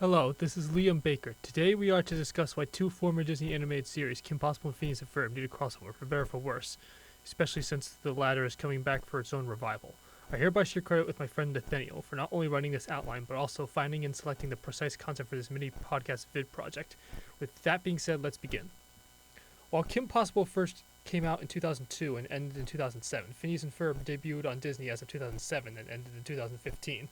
Hello, this is Liam Baker. Today we are to discuss why two former Disney animated series, Kim Possible and Phineas and Ferb, need a crossover, for better or for worse, especially since the latter is coming back for its own revival. I hereby share credit with my friend Nathaniel for not only writing this outline, but also finding and selecting the precise content for this mini podcast vid project. With that being said, let's begin. While Kim Possible first came out in 2002 and ended in 2007, Phineas and Ferb debuted on Disney as of 2007 and ended in 2015.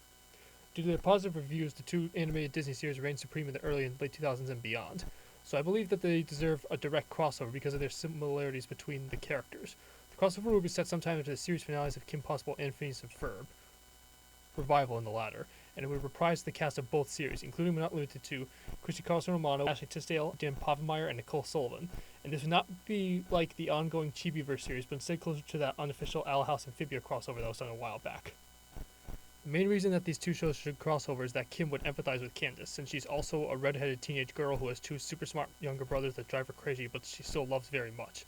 Due to their positive reviews, the two animated Disney series reigned supreme in the early and late 2000s and beyond. So I believe that they deserve a direct crossover because of their similarities between the characters. The crossover will be set sometime into the series finales of Kim Possible and Phineas and Ferb, revival in the latter, and it would reprise the cast of both series, including but not limited to Christy Carlson Romano, Ashley Tisdale, Dan Povenmire, and Nicole Sullivan. And this would not be like the ongoing Chibiverse series, but instead closer to that unofficial Owl House Amphibia crossover that was done a while back. The main reason that these two shows should cross over is that Kim would empathize with Candace, since she's also a redheaded teenage girl who has two super smart younger brothers that drive her crazy, but she still loves very much.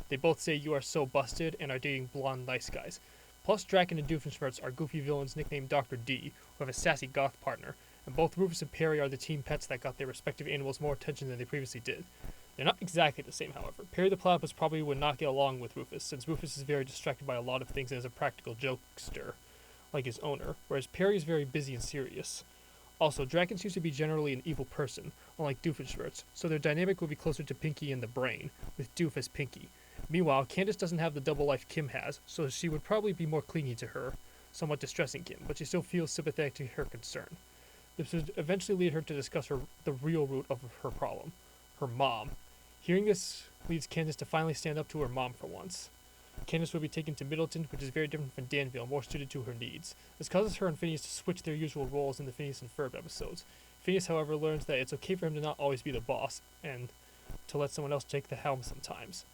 They both say "you are so busted" and are dating blonde nice guys. Plus, Draken and Doofenshmirtz are goofy villains nicknamed Dr. D, who have a sassy goth partner, and both Rufus and Perry are the team pets that got their respective animals more attention than they previously did. They're not exactly the same, however. Perry the Platypus probably would not get along with Rufus, since Rufus is very distracted by a lot of things and is a practical jokester, like his owner, whereas Perry is very busy and serious. Also, Draken seems to be generally an evil person, unlike Doofenshmirtz, so their dynamic would be closer to Pinky and the Brain, with Doof as Pinky. Meanwhile, Candace doesn't have the double life Kim has, so she would probably be more clingy to her, somewhat distressing Kim, but she still feels sympathetic to her concern. This would eventually lead her to discuss the real root of her problem, her mom. Hearing this leads Candace to finally stand up to her mom for once. Candace will be taken to Middleton, which is very different from Danville, more suited to her needs. This causes her and Phineas to switch their usual roles in the Phineas and Ferb episodes. Phineas, however, learns that it's okay for him to not always be the boss, and to let someone else take the helm sometimes.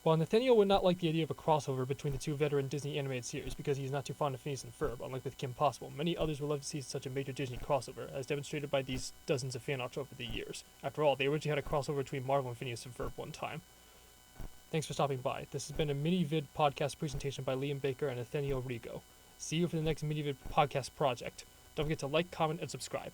While Nathaniel would not like the idea of a crossover between the two veteran Disney animated series because he is not too fond of Phineas and Ferb, unlike with Kim Possible, many others would love to see such a major Disney crossover, as demonstrated by these dozens of fan arts over the years. After all, they originally had a crossover between Marvel and Phineas and Ferb one time. Thanks for stopping by. This has been a mini-vid podcast presentation by Liam Baker and Nathaniel Rego. See you for the next mini-vid podcast project. Don't forget to like, comment, and subscribe.